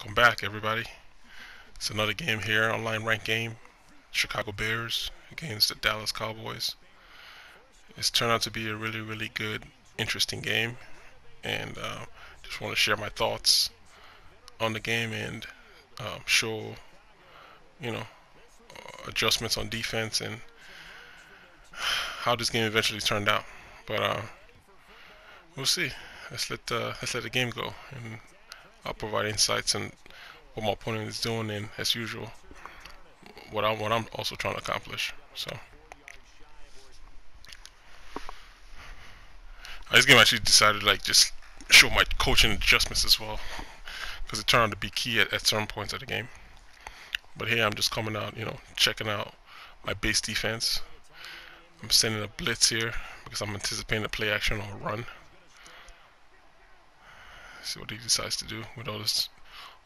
Welcome back, everybody. It's another game here, online ranked game. Chicago Bears against the Dallas Cowboys. It's turned out to be a really, really good, interesting game, and just want to share my thoughts on the game and show, you know, adjustments on defense and how this game eventually turned out. But we'll see. Let's let the game go, and I'll provide insights and what my opponent is doing, and as usual, what I'm also trying to accomplish. So this game actually decided to just show my coaching adjustments as well, because it turned out to be key at certain points of the game. But here I'm just coming out, checking out my base defense. I'm sending a blitz here because I'm anticipating a play action or a run. See what he decides to do with all this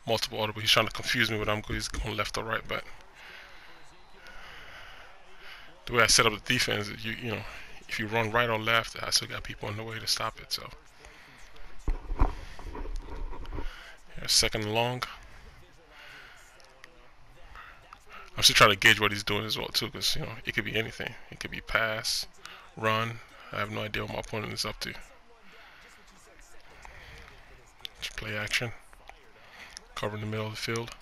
multiple audible. He's trying to confuse me with he's going left or right, but the way I set up the defense, if you run right or left, I still got people in the way to stop it. So here's second and long. I'm still trying to gauge what he's doing as well too, because it could be anything. It could be pass, run. I have no idea what my opponent is up to. Just play action. Cover in the middle of the field.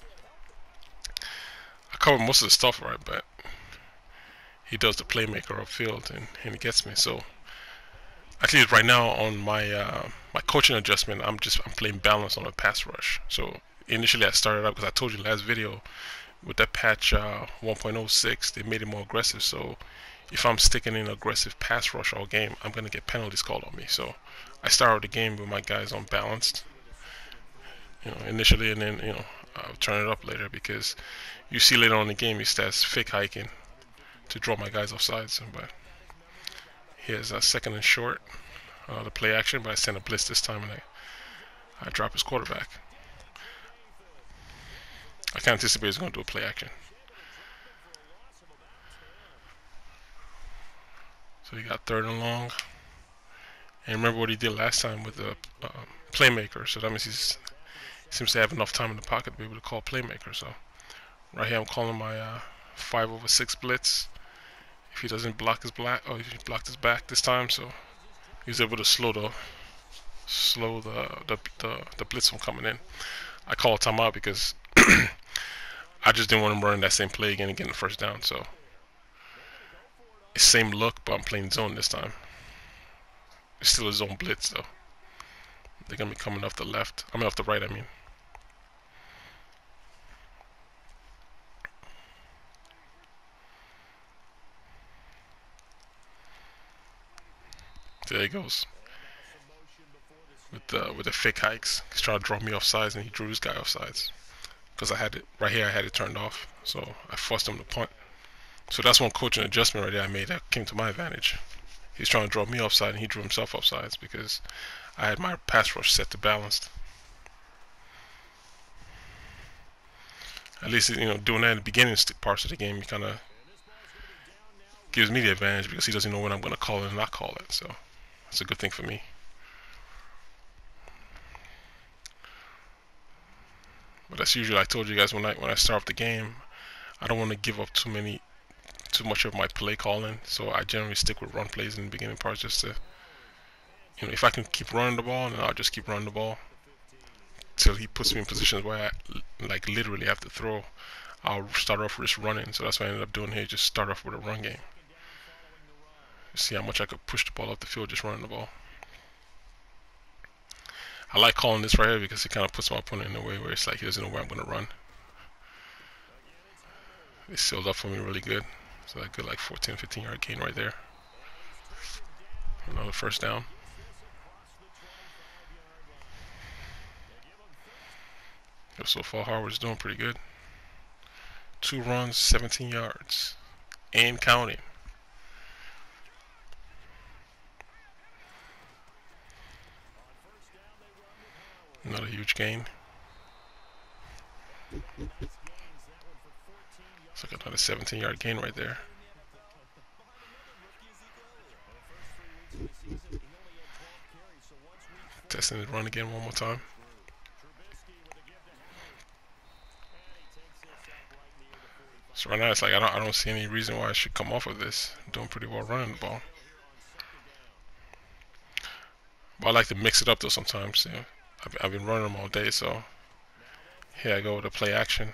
I cover most of the stuff right, but he does the playmaker upfield and he gets me. So actually, right now on my my coaching adjustment, I'm playing balance on a pass rush. So initially I started out, because I told you last video, with that patch 1.06, they made it more aggressive. So if I'm sticking in aggressive pass rush all game, I'm gonna get penalties called on me. So I started the game with my guys on balanced, initially, and then I'll turn it up later, because you see later on in the game he starts fake hiking to draw my guys off sides. But here's a second and short, the play action, but I send a blitz this time, and I drop his quarterback. I can't anticipate he's going to do a play action. So he got third and long. And remember what he did last time with the playmaker. So that means he seems to have enough time in the pocket to be able to call playmaker. So right here I'm calling my 5/6 blitz. If he doesn't block his he blocked his back this time, so he was able to slow the blitz from coming in. I call a timeout because I just didn't want him running that same play again and getting the first down. So it's same look, but I'm playing zone this time. It's still a zone blitz though. They're gonna be coming off the left. Off the right, I mean. There he goes. With the fake hikes. He's trying to draw me off sides, and he drew his guy off sides. Because I had it right here, I had it turned off. So I forced him to punt. So that's one coaching adjustment right there I made that came to my advantage. He's trying to draw me offside, and he drew himself off sides because I had my pass rush set to balanced. At least, doing that in the beginning parts of the game, he kind of gives me the advantage because he doesn't know when I'm going to call it and not call it. So that's a good thing for me. But that's usually, I told you guys when I start off the game, I don't want to give up too much of my play calling. So I generally stick with run plays in the beginning parts, just to, if I can keep running the ball, then I'll just keep running the ball till he puts me in positions where I literally have to throw. I'll start off with just running. So that's what I ended up doing here. Just start off with a run game. See how much I could push the ball up the field just running the ball. I like calling this right here because it kind of puts my opponent in a way where it's like he doesn't know where I'm going to run. It sealed up for me really good. So a good 14, 15 yard gain right there. Another first down. So far Harvard's doing pretty good. 2 runs, 17 yards. And counting. Not a huge gain. It's like another 17 yard gain right there. Testing the run again one more time. So right now it's like I don't see any reason why I should come off of this. I'm doing pretty well running the ball. But I like to mix it up though sometimes. You know, I've been running them all day, so here I go with a play action.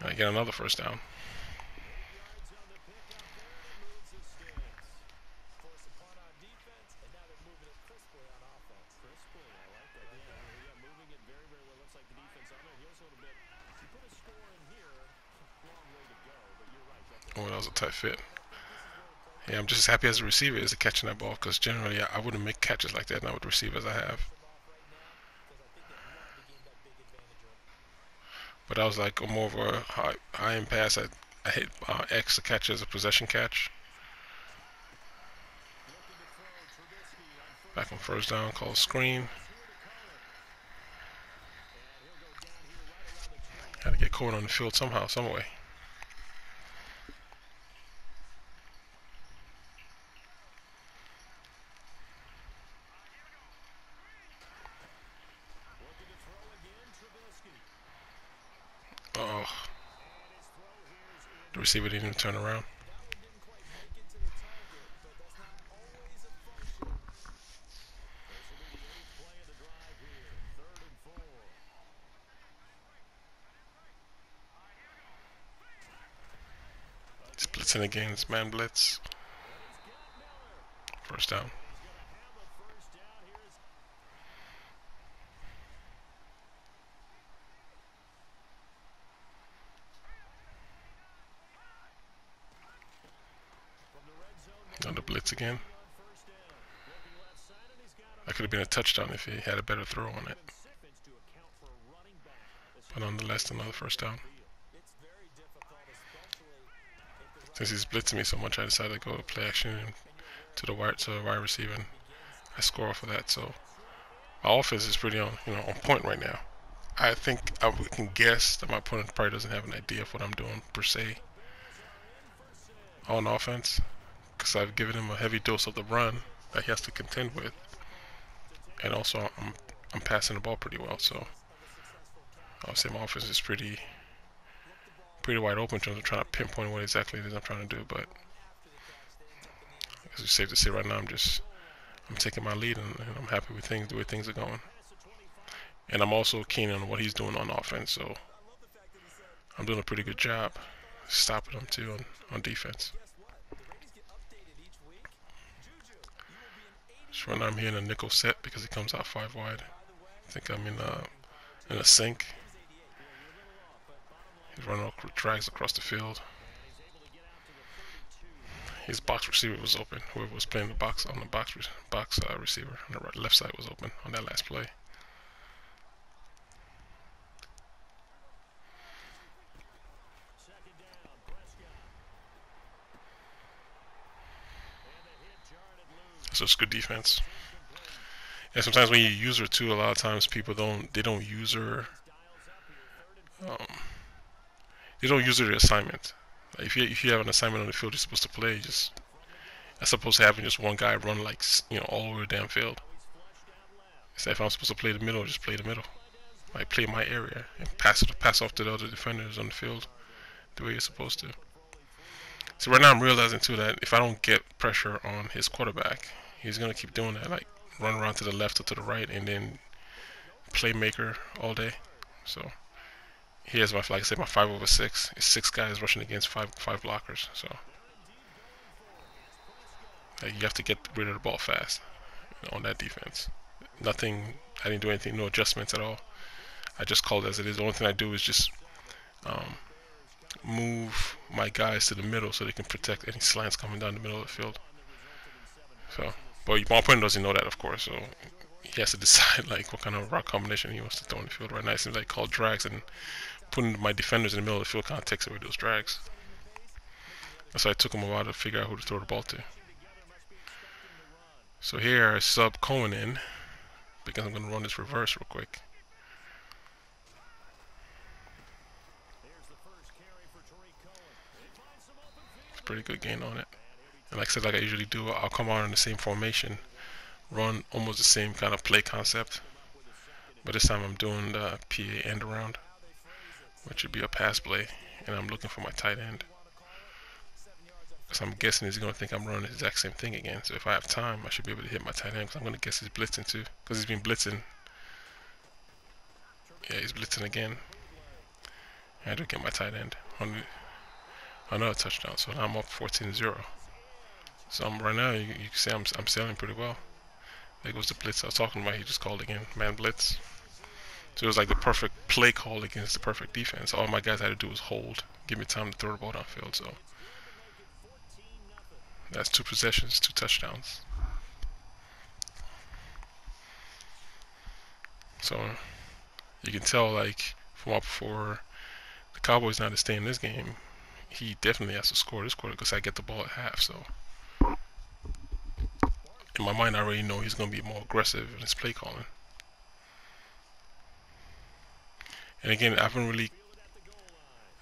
And I get another first down. Oh, that was a tight fit. Yeah, I'm just as happy as a receiver as catching that ball because generally I wouldn't make catches like that now with the receivers I have. But I was like more of a high end pass. I hit X to catch as a possession catch. Back on first down, call a screen. Had to get Cohen on the field somehow, some way. Oh, the receiver didn't even turn around. He's blitzing again. It's man blitz. First down. On the blitz again. That could have been a touchdown if he had a better throw on it. But nonetheless, another first down. Since he's blitzing me so much, I decided to go to play action to the wide receiver, and I score off of that. So my offense is pretty on point right now. I think I can guess that my opponent probably doesn't have an idea of what I'm doing per se on offense, because I've given him a heavy dose of the run that he has to contend with, and also I'm passing the ball pretty well. So I would say my offense is pretty wide open in terms of trying to pinpoint what exactly it is I'm trying to do. But I guess it's safe to say right now I'm taking my lead, and I'm happy with the way things are going. And I'm also keen on what he's doing on offense, so I'm doing a pretty good job stopping him too on defense. So right now I'm here in a nickel set because he comes out 5 wide. I think I'm in a sink. He's running drags across the field. His box receiver was open. Whoever was playing the box on the box receiver on the left side was open on that last play. So it's good defense. And sometimes when you use her too, a lot of times people don't use her. They don't use her assignment. Like if you have an assignment on the field you're supposed to play, just as opposed to having just one guy run like all over the damn field. So if I'm supposed to play the middle, just play the middle. Like play my area and pass off to the other defenders on the field the way you're supposed to. So right now I'm realizing too that if I don't get pressure on his quarterback, he's gonna keep doing that, like run around to the left or to the right, and then playmaker all day. So he has like I said, my 5/6. It's 6 guys rushing against five blockers. So you have to get rid of the ball fast on that defense. Nothing. I didn't do anything. No adjustments at all. I just called it as it is. The only thing I do is just move my guys to the middle so they can protect any slants coming down the middle of the field. So, but my opponent doesn't know that, of course. So he has to decide like what kind of rock combination he wants to throw in the field. Right now, it seems like called drags, and putting my defenders in the middle of the field kind of takes away those drags. That's why it took him a while to figure out who to throw the ball to. So here I sub Cohen in because I'm going to run this reverse real quick. It's a pretty good gain on it. And like I said, like I usually do, I'll come out in the same formation, run almost the same kind of play concept. But this time I'm doing the PA end around, which would be a pass play. and I'm looking for my tight end. So I'm guessing he's going to think I'm running the exact same thing again. So if I have time, I should be able to hit my tight end because I'm going to guess he's blitzing too. Because he's been blitzing. Yeah, he's blitzing again. I had to get my tight end on another touchdown. So now I'm up 14-0. So right now, you can see I'm sailing pretty well. There goes the blitz I was talking about. He just called again. Man blitz. So it was like the perfect play call against the perfect defense. All my guys had to do was hold. Give me time to throw the ball downfield. So that's 2 possessions, 2 touchdowns. So you can tell, like, from up for the Cowboys now to stay in this game, he definitely has to score this quarter because I get the ball at half. So in my mind, I already know he's going to be more aggressive in his play calling. And again, I haven't really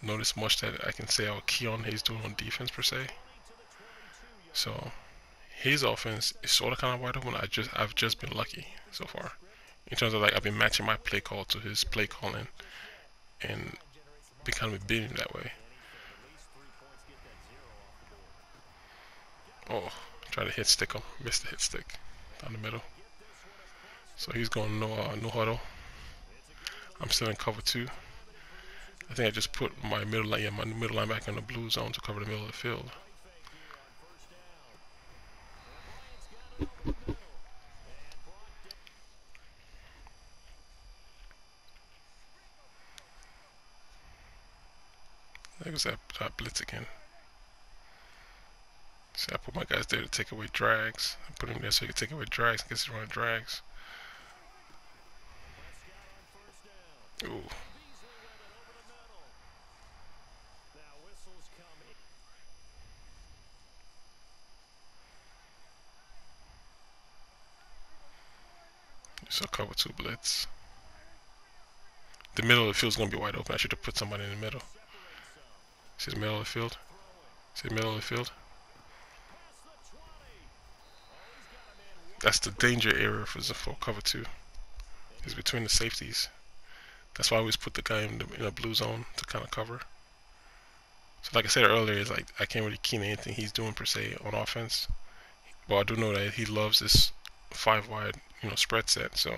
noticed much that I can say how key on he's doing on defense per se. So his offense is sort of kind of wide open. I've just been lucky so far in terms of, like, I've been matching my play call to his play calling and been kind of beating him that way. Oh, try to hit stick him, missed the hit stick down the middle. So he's going no huddle. I'm still in cover 2. I think I just put my middle linebacker in the blue zone to cover the middle of the field. There goes that blitz again. So I put my guys there to take away drags. I put him there so he can take away drags. I guess he's running drags. Ooh. So cover 2 blitz. The middle of the field is going to be wide open. I should have put somebody in the middle. See the middle of the field? See the middle of the field? That's the danger area for cover 2. It's between the safeties. That's why I always put the guy in the blue zone to kind of cover. So like I said earlier, it's like I can't really key on anything he's doing per se on offense. But I do know that he loves this 5 wide, spread set. So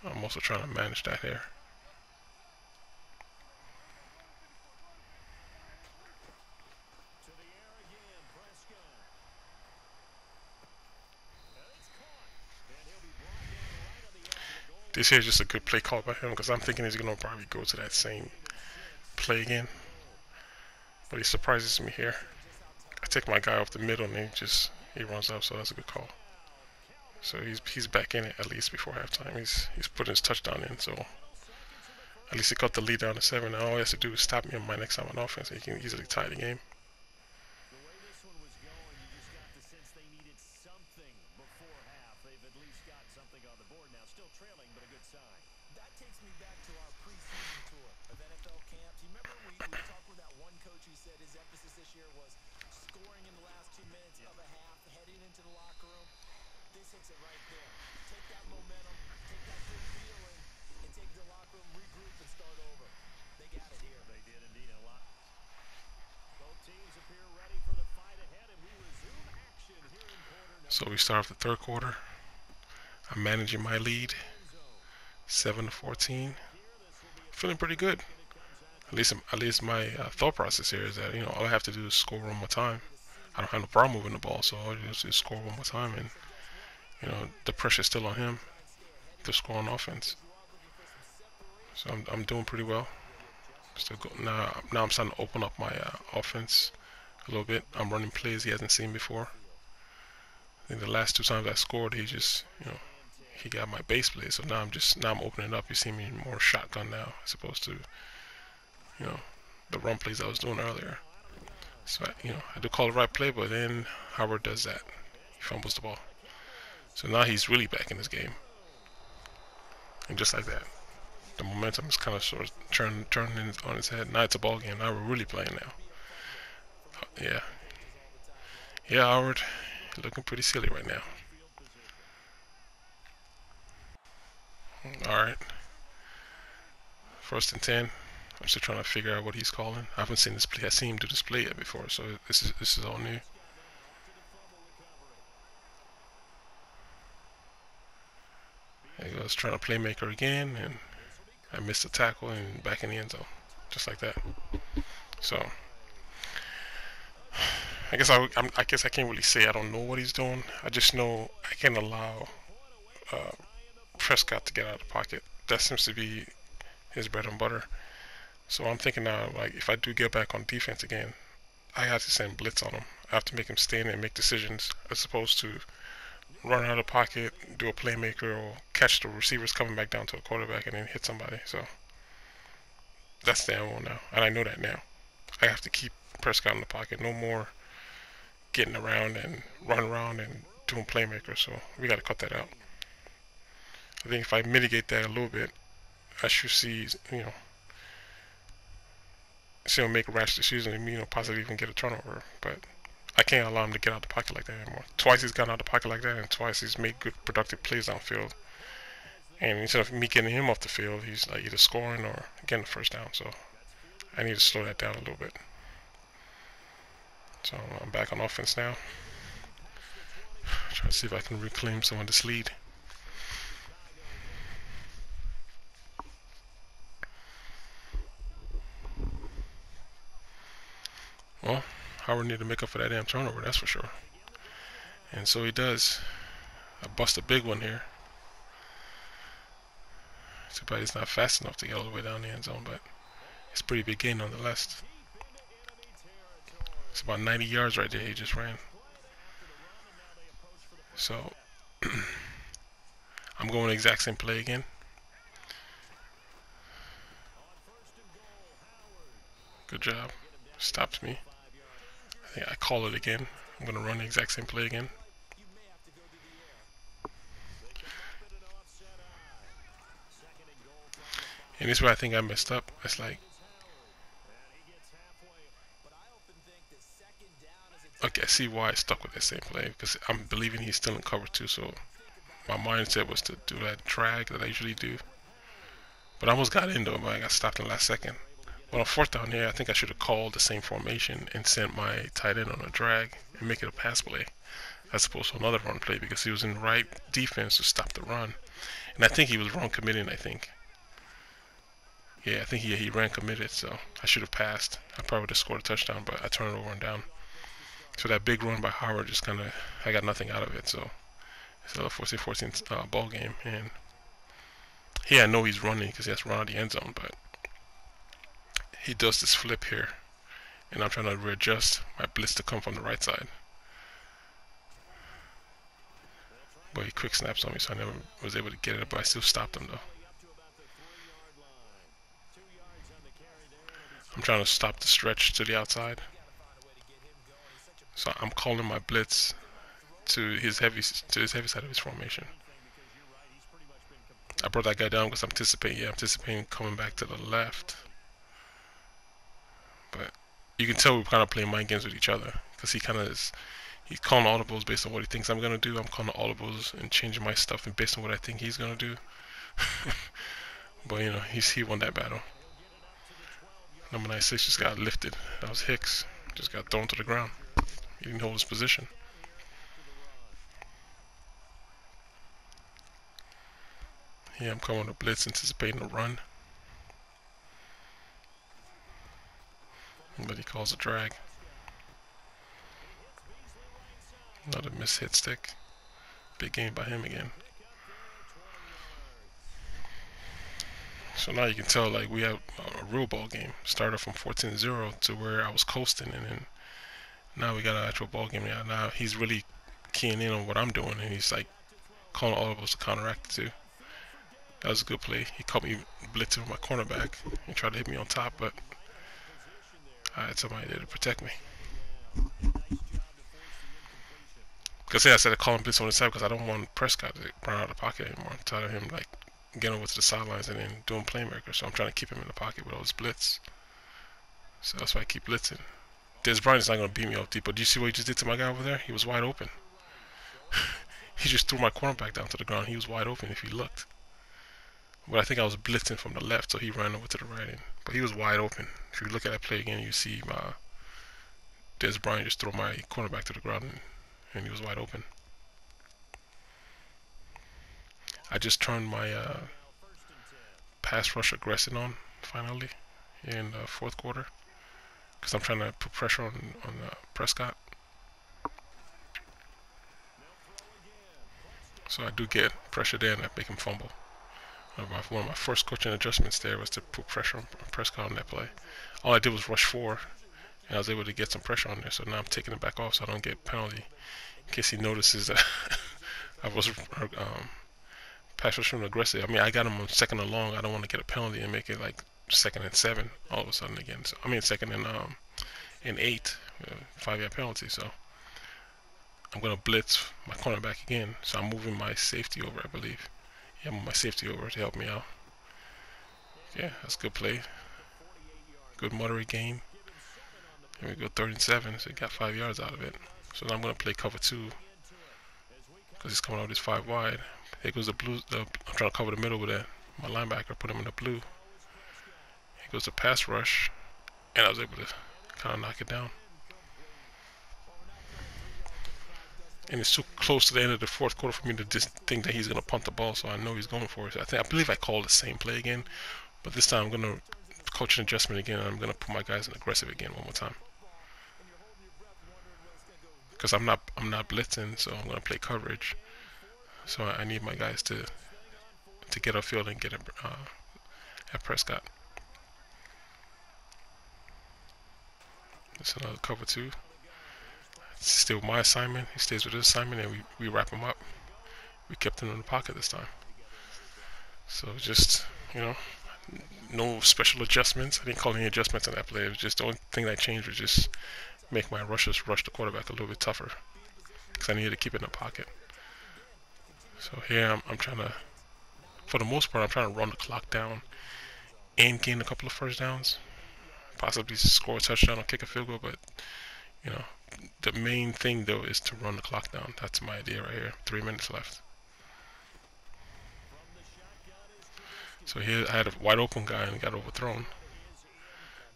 I'm also trying to manage that here. This here is just a good play call by him because I'm thinking he's going to probably go to that same play again. But he surprises me here. I take my guy off the middle and he runs up, so that's a good call. So he's back in it at least before halftime. He's putting his touchdown in, so at least he cut the lead down to 7. Now all he has to do is stop me on my next time on offense. He can easily tie the game. So we start off the 3rd quarter. I'm managing my lead, 7-14. Feeling pretty good. At least my thought process here is that all I have to do is score one more time. I don't have no problem moving the ball, so all I do is score one more time, and the pressure's still on him to score on offense. So I'm doing pretty well. Still go now. I'm starting to open up my offense a little bit. I'm running plays he hasn't seen before. I think the last 2 times I scored, he just he got my base play. So now I'm opening up. You see me more shotgun now as opposed to the run plays I was doing earlier. So I do call the right play, but then Howard does that. He fumbles the ball. So now he's really back in this game. And just like that, the momentum is kind of sort of turning on its head. Now it's a ball game. Now we're really playing now. Yeah, Howard, you're looking pretty silly right now. All right, 1st and 10. I'm still trying to figure out what he's calling. I haven't seen this play. I've seen him do this play yet before, so this is all new. There he goes, trying to playmaker again, and I missed the tackle and back in the end zone, just like that. So I guess I guess I can't really say I don't know what he's doing. I just know I can't allow uh, Prescott to get out of the pocket. That seems to be his bread and butter. So I'm thinking now, like, if I do get back on defense again, I have to send blitz on him. I have to make him stand and make decisions as opposed to run out of the pocket, do a playmaker, or catch the receivers coming back down to the quarterback and then hit somebody. So that's the MO now, and I know that now. I have to keep Prescott in the pocket. No more getting around and running around and doing playmakers. So we got to cut that out. I think if I mitigate that a little bit, I should see, see him make rash decisions and possibly even get a turnover. But I can't allow him to get out the pocket like that anymore. Twice he's gotten out the pocket like that, and twice he's made good productive plays downfield. And instead of me getting him off the field, he's like either scoring or getting the first down. So I need to slow that down a little bit. So I'm back on offense now. Trying to see if I can reclaim some of this lead. Well, Howard need to make up for that damn turnover, that's for sure. And so he does. I bust a big one here. Too bad he's not fast enough to get all the way down the end zone, but it's a pretty big gain nonetheless. It's about 90 yards right there he just ran. So I'm going the exact same play again. Good job. Stops me. I think I call it again. I'm going to run the exact same play again. And this is where I think I messed up. It's like, okay, I see why I stuck with that same play, because I'm believing he's still in cover too. So my mindset was to do that drag that I usually do. But I almost got into it, but I got stopped in the last second. But on fourth down here, I think I should have called the same formation and sent my tight end on a drag and make it a pass play as opposed to another run play, because he was in the right defense to stop the run. And I think he was wrong committing, I think. Yeah, I think he ran committed, so I should have passed. I probably would have scored a touchdown, but I turned it over and down. So that big run by Howard just kind of, I got nothing out of it. So it's a 14-14 ball game. And here I know he's running because he has to run out of the end zone, but he does this flip here. And I'm trying to readjust my blitz to come from the right side. But he quick snaps on me, so I never was able to get it, but I still stopped him though. I'm trying to stop the stretch to the outside. So I'm calling my blitz to his heavy side of his formation. I brought that guy down because I'm anticipating coming back to the left. But you can tell we're kind of playing mind games with each other, because he's calling audibles based on what he thinks I'm gonna do. I'm calling audibles and changing my stuff and based on what I think he's gonna do. But he won that battle. Number 96 just got lifted. That was Hicks. Just got thrown to the ground. He didn't hold his position. Yeah, I'm coming to blitz, anticipating a run. But he calls a drag. Another missed hit stick. Big game by him again. So now you can tell, like, we have a real ball game. Started from 14-0 to where I was coasting, and then now we got an actual ball game. Now he's really keying in on what I'm doing, and he's like calling all of us to counteract it too. That was a good play. He caught me blitzing with my cornerback and tried to hit me on top, but I had somebody there to protect me. Because I said I call him blitz on the side because I don't want Prescott to run out of the pocket anymore. I'm tired of him like getting over to the sidelines and then doing playmaker. So I'm trying to keep him in the pocket with all his blitz. So that's why I keep blitzing. Des Bryant's not going to beat me up deep, but do you see what he just did to my guy over there? He was wide open. He just threw my cornerback down to the ground. He was wide open if he looked. But I think I was blitzing from the left, so he ran over to the right. But he was wide open. If you look at that play again, you see Des Bryant just throw my cornerback to the ground, and he was wide open. I just turned my pass rush aggressive on finally in the fourth quarter because I'm trying to put pressure on Prescott. So I do get pressure there and I make him fumble. One of my first coaching adjustments there was to put pressure on Prescott on that play. All I did was rush 4, and I was able to get some pressure on there. So now I'm taking it back off so I don't get penalty in case he notices that I was pass rushing aggressive. I mean, I got him on 2nd and long. I don't want to get a penalty and make it like 2nd and 7 all of a sudden again. So I mean 2nd and 8, 5-yard penalty. So I'm gonna blitz my cornerback again. So I'm moving my safety over, I believe. Yeah, I'm moving my safety over to help me out. Yeah, that's a good play. Good moderate gain. Here we go, 3rd and 7. So he got 5 yards out of it. So now I'm gonna play cover 2 because he's coming out with his 5 wide. Here goes the blue. I'm trying to cover the middle with that. My linebacker put him in the blue. Here goes the pass rush, and I was able to kind of knock it down. And it's too close to the end of the fourth quarter for me to just think that he's gonna punt the ball. So I know he's going for it. So I believe I called the same play again, but this time I'm gonna coach an adjustment again. And I'm gonna put my guys in aggressive again one more time. Because I'm not blitzing, so I'm gonna play coverage. So I need my guys to get upfield and get at Prescott. That's another cover 2. It's still my assignment. He stays with his assignment, and we wrap him up. We kept him in the pocket this time. So just, no special adjustments. I didn't call any adjustments on that play. It was just the only thing that changed was just make my rushers rush the quarterback a little bit tougher because I needed to keep it in the pocket. So here I'm trying to, for the most part, I'm trying to run the clock down and gain a couple of first downs. Possibly score a touchdown or kick a field goal, but the main thing though is to run the clock down. That's my idea right here. 3 minutes left. So here I had a wide open guy and got overthrown.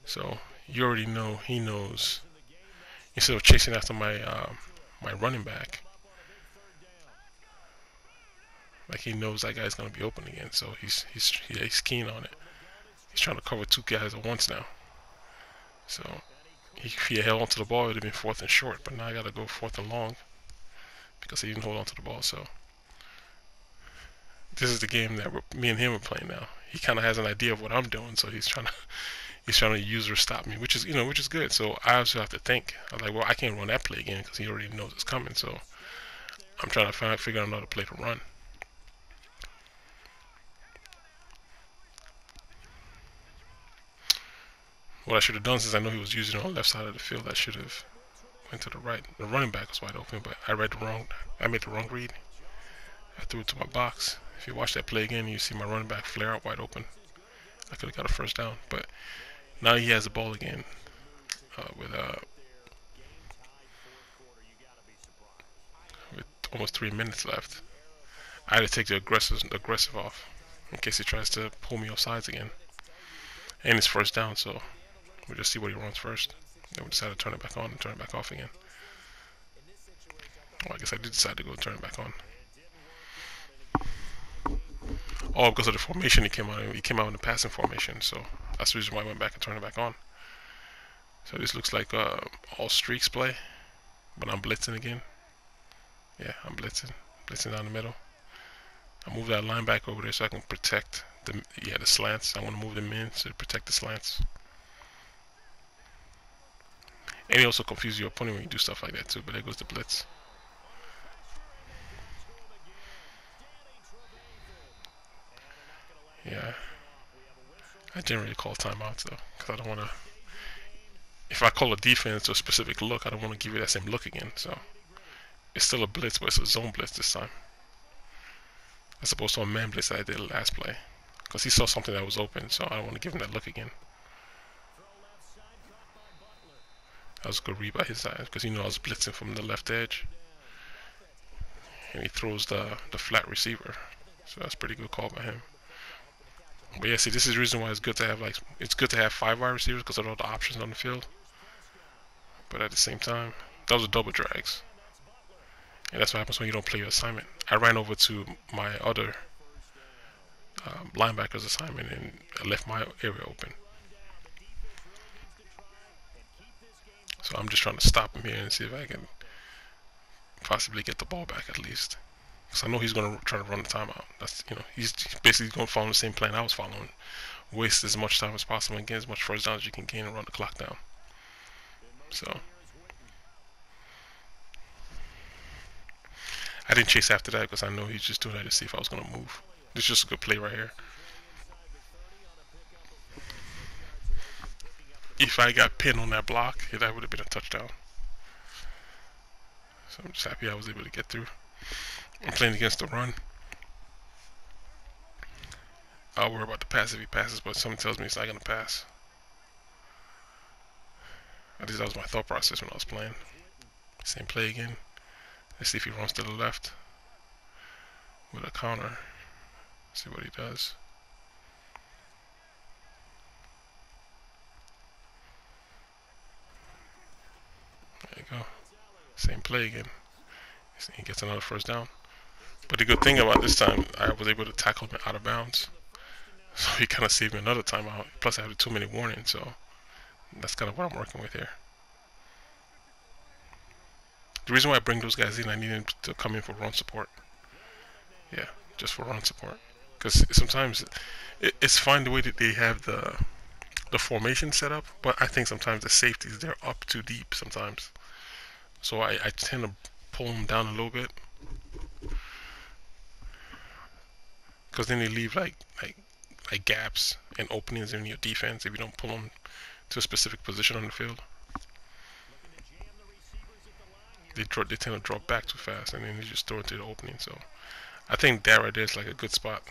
So you already know he knows. Instead of chasing after my my running back, like he knows that guy's gonna be open again. So he's keen on it. He's trying to cover 2 guys at once now. So if he held onto the ball, it would have been 4th and short. But now I gotta go 4th and long because he didn't hold onto the ball. So this is the game that me and him are playing now. He kind of has an idea of what I'm doing, so he's trying to use or stop me, which is good. So I also have to think. I'm like, well, I can't run that play again because he already knows it's coming. So I'm trying to figure out another play to run. What I should have done, since I know he was using it on the left side of the field, I should have went to the right. The running back was wide open, but I made the wrong read. I threw it to my box. If you watch that play again, you see my running back flare out wide open. I could have got a first down, but now he has the ball again with almost 3 minutes left. I had to take the aggressive off in case he tries to pull me off sides again. And it's first down, so we'll just see what he runs first. Then we decided to turn it back on and turn it back off again. Well, I guess I did decide to go and turn it back on. Oh, because of the formation he came out in. He came out in the passing formation, so that's the reason why I went back and turned it back on. So this looks like all streaks play, but I'm blitzing again. Yeah, I'm blitzing down the middle. I move that linebacker over there so I can protect the slants. I want to move them in to protect the slants. And it also confuses your opponent when you do stuff like that too. But there goes the blitz. Yeah, I generally call timeouts though, because I don't want to. If I call a defense or a specific look, I don't want to give you that same look again. So it's still a blitz, but it's a zone blitz this time, as opposed to a man blitz that I did last play, because he saw something that was open. So I don't want to give him that look again. That was a good read by his side because he knew I was blitzing from the left edge, and he throws the flat receiver. So that's a pretty good call by him. But yeah, see, this is the reason why it's good to have it's good to have 5 wide receivers because of all the options on the field. But at the same time, those are double drags, and that's what happens when you don't play your assignment. I ran over to my other linebacker's assignment and I left my area open. So I'm just trying to stop him here and see if I can possibly get the ball back at least. Because I know he's going to try to run the timeout. That's he's basically going to follow the same plan I was following. Waste as much time as possible and get as much first down as you can gain and run the clock down. So I didn't chase after that because I know he's just doing that to see if I was going to move. This is just a good play right here. If I got pinned on that block, that would have been a touchdown. So I'm just happy I was able to get through. I'm playing against the run. I'll worry about the pass if he passes, but something tells me he's not going to pass. At least that was my thought process when I was playing. Same play again. Let's see if he runs to the left with a counter. See what he does. There you go. Same play again. He gets another first down. But the good thing about this time, I was able to tackle him out of bounds. So he kind of saved me another timeout. Plus I had a 2-minute warning, so that's kind of what I'm working with here. The reason why I bring those guys in, I need them to come in for run support. Yeah, just for run support. Because sometimes it's fine the way that they have the formation set up, but I think sometimes the safeties, they're up too deep sometimes. So I tend to pull them down a little bit. Because then they leave like gaps and openings in your defense if you don't pull them to a specific position on the field. They tend to drop back too fast, and then they just throw it to the opening. So I think that right there is like a good spot,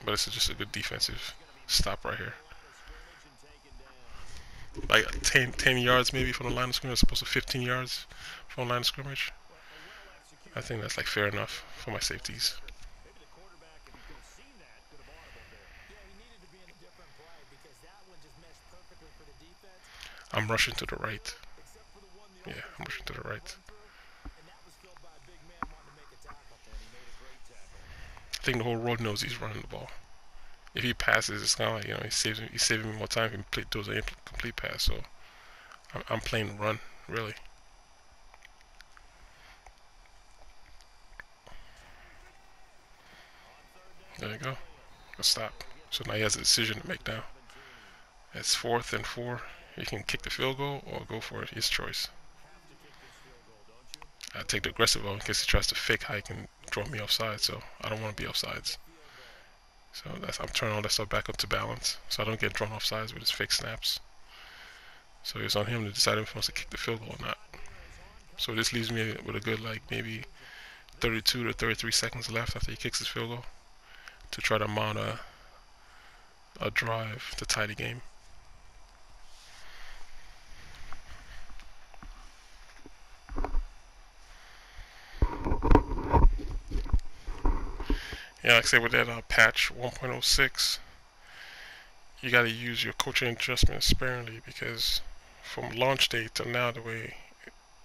but it's just a good defensive stop right here. Like 10 yards maybe from the line of scrimmage, as opposed to 15 yards from the line of scrimmage. I think that's like fair enough for my safeties. I'm rushing to the right. Yeah, I'm rushing to the right. I think the whole road knows he's running the ball. If he passes, it's kind of like he's saving me more time if he throws an incomplete pass. So I'm playing the run really. There you go. A stop. So now he has a decision to make now. It's 4th and 4. He can kick the field goal or go for it. His choice. I take the aggressive one in case he tries to fake hike and draw me offside. So I don't want to be offsides. So I'm turning all that stuff back up to balance, so I don't get drawn off sides with his fake snaps. So it's on him to decide if he wants to kick the field goal or not. So this leaves me with a good maybe 32 to 33 seconds left after he kicks his field goal to try to mount a drive to tie the game. Yeah, like I said, with that patch 1.06, you got to use your coaching adjustments sparingly because from launch date to now, the way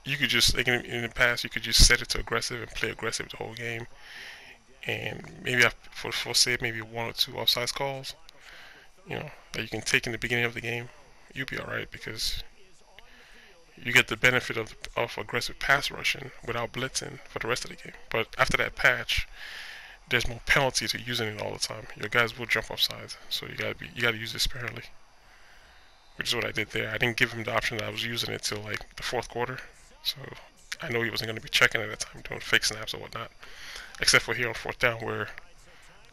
you could just, like in the past, you could just set it to aggressive and play aggressive the whole game, and maybe for say maybe 1 or 2 offsides calls, that you can take in the beginning of the game, you'll be all right because you get the benefit of aggressive pass rushing without blitzing for the rest of the game. But after that patch, there's more penalty to using it all the time. Your guys will jump off sides, so you gotta use it sparingly. Which is what I did there. I didn't give him the option that I was using it till like the 4th quarter, so I know he wasn't gonna be checking at that time doing fake snaps or whatnot. Except for here on 4th down where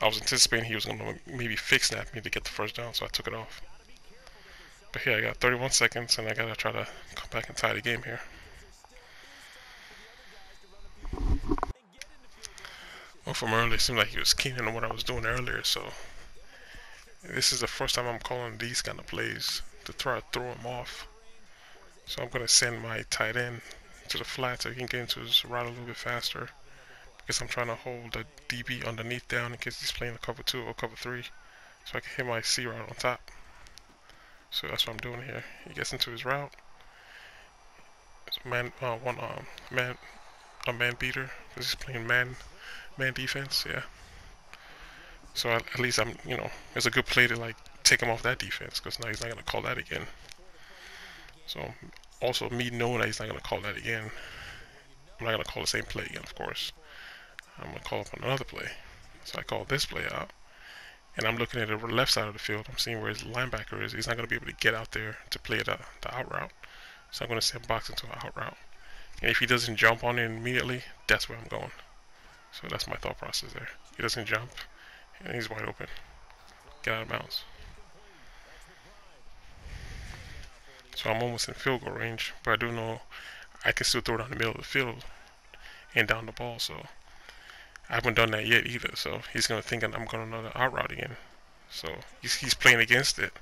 I was anticipating he was gonna maybe fake snap me to get the first down, so I took it off. But here I got 31 seconds, and I gotta try to come back and tie the game here. Well, from earlier, it seemed like he was keen on what I was doing earlier, so this is the first time I'm calling these kind of plays to try to throw him off. So I'm going to send my tight end to the flat so he can get into his route a little bit faster because I'm trying to hold the DB underneath down in case he's playing a cover 2 or cover 3 so I can hit my C route on top. So that's what I'm doing here. He gets into his route. It's a man beater. He's playing man defense. Yeah. So at least it's a good play to like take him off that defense because now he's not gonna call that again. So also me knowing that he's not gonna call that again, I'm not gonna call the same play again. Of course, I'm gonna call up another play. So I call this play out, and I'm looking at the left side of the field. I'm seeing where his linebacker is. He's not gonna be able to get out there to play the out route. So I'm gonna send box into an out route. And if he doesn't jump on it immediately, that's where I'm going. So that's my thought process there. He doesn't jump, and he's wide open. Get out of bounds. So I'm almost in field goal range, but I do know I can still throw it down the middle of the field and down the ball. So I haven't done that yet either. So he's gonna think I'm going another out route again. So he's playing against it,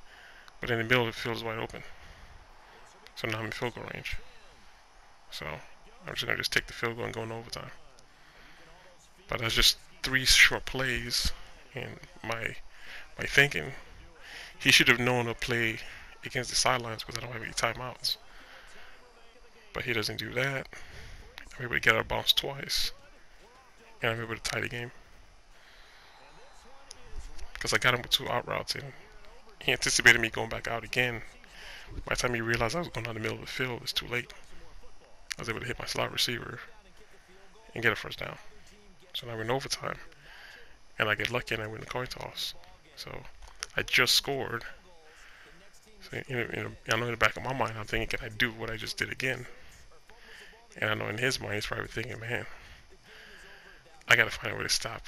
but in the middle of the field is wide open. So now I'm in field goal range. So I'm just gonna take the field goal and go in overtime. But that's just 3 short plays, and my thinking, he should have known to play against the sidelines because I don't have any timeouts. But he doesn't do that. I'm able to get out of bounds twice, and I'm able to tie the game because I got him with 2 out routes, and he anticipated me going back out again. By the time he realized I was going down the middle of the field, it's too late. I was able to hit my slot receiver and get a first down. So now we're in overtime, and I get lucky and I win the coin toss. So I just scored. So I know in the back of my mind, I'm thinking, can I do what I just did again? And I know in his mind, he's probably thinking, man, I got to find a way to stop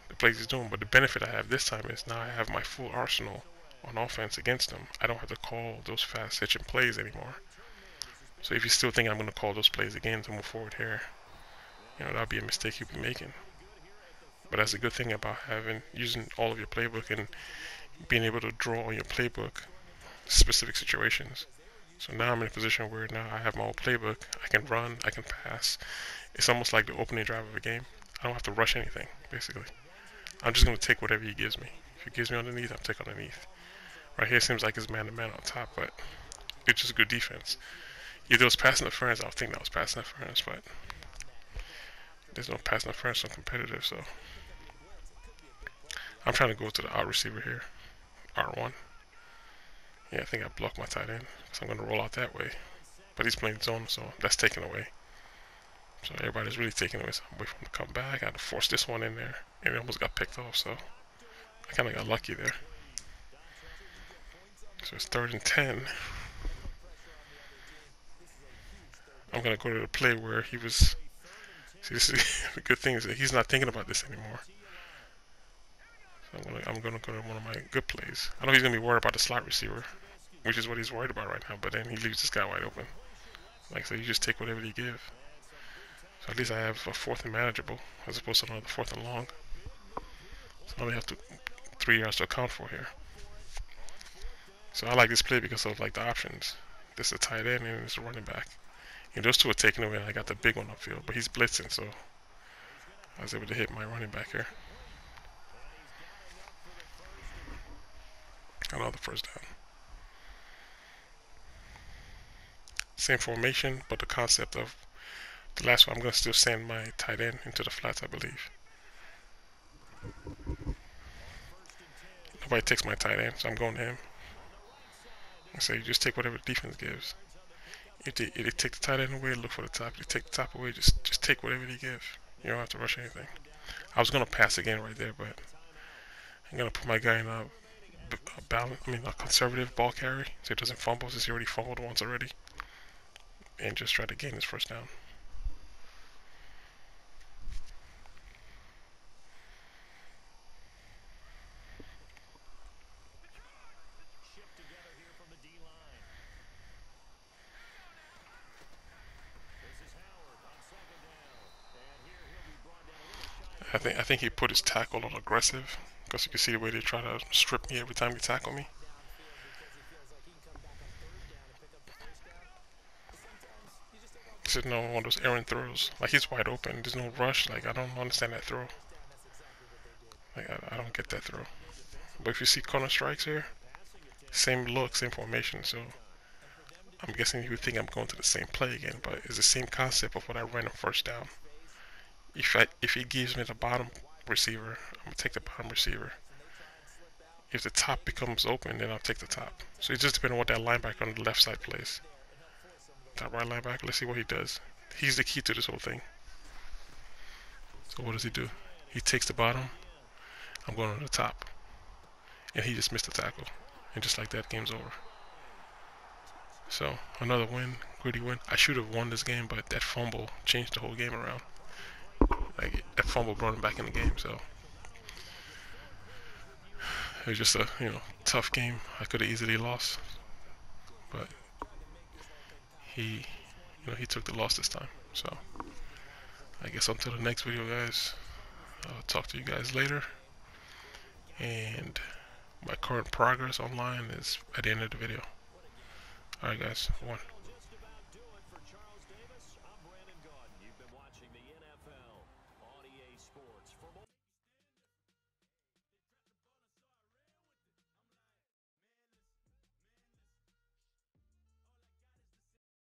the plays he's doing. But the benefit I have this time is now I have my full arsenal on offense against him. I don't have to call those fast hitching plays anymore. So if you still think I'm going to call those plays again to move forward here, that'd be a mistake you'd be making. But that's a good thing about using all of your playbook and being able to draw on your playbook specific situations. So now I'm in a position where now I have my own playbook. I can run, I can pass. It's almost like the opening drive of a game. I don't have to rush anything, basically. I'm just going to take whatever he gives me. If he gives me underneath, I'll take underneath. Right here seems like it's man-to-man on top, but it's just good defense. If it was pass interference, I would think that was pass interference, but there's no pass interference, so I'm competitive, so I'm trying to go to the out receiver here, R1. Yeah, I think I blocked my tight end, so I'm going to roll out that way. But he's playing zone, so that's taken away. So everybody's really taking away, so I'm waiting for him to come back. I had to force this one in there, and it almost got picked off, so I kind of got lucky there. So it's 3rd and 10. I'm going to go to the play where he was. See, this is the good thing is that he's not thinking about this anymore. So I'm gonna go to one of my good plays. I know he's gonna be worried about the slot receiver, which is what he's worried about right now. But then he leaves this guy wide open. Like I said, you just take whatever you give. So at least I have a 4th and manageable as opposed to another 4th and long. So I only have 3 yards to account for here. So I like this play because of like the options. This is a tight end and it's a running back. And those 2 are taken away and I got the big one upfield, but he's blitzing, so I was able to hit my running back here. Another first down. Same formation, but the concept of the last one, I'm going to still send my tight end into the flats, I believe. Nobody takes my tight end, so I'm going to him. I say, you just take whatever the defense gives. If they take the tight end away, look for the top. If they take the top away, just take whatever they give. You don't have to rush anything. I was going to pass again right there, but I'm going to put my guy in a conservative ball carry, so he doesn't fumble since he already fumbled once already, and just try to gain his first down. I think he put his tackle on aggressive because you can see the way they try to strip me every time they tackle me. This is no one of those errant throws. Like he's wide open. There's no rush. Like I don't understand that throw. Like I don't get that throw. But if you see corner strikes here, same look, same formation. So I'm guessing you think I'm going to the same play again, but it's the same concept of what I ran on first down. If he gives me the bottom receiver, I'm gonna take the bottom receiver. If the top becomes open, then I'll take the top. So it just depends on what that linebacker on the left side plays. That right linebacker, let's see what he does. He's the key to this whole thing. So what does he do? He takes the bottom. I'm going on the top. And he just missed the tackle. And just like that, game's over. So another win, gritty win. I should have won this game, but that fumble changed the whole game around. Like that fumble brought him back in the game. So it was just a tough game. I could have easily lost, but he he took the loss this time. So I guess until the next video, guys. I'll talk to you guys later. And my current progress online is at the end of the video. Alright guys, one.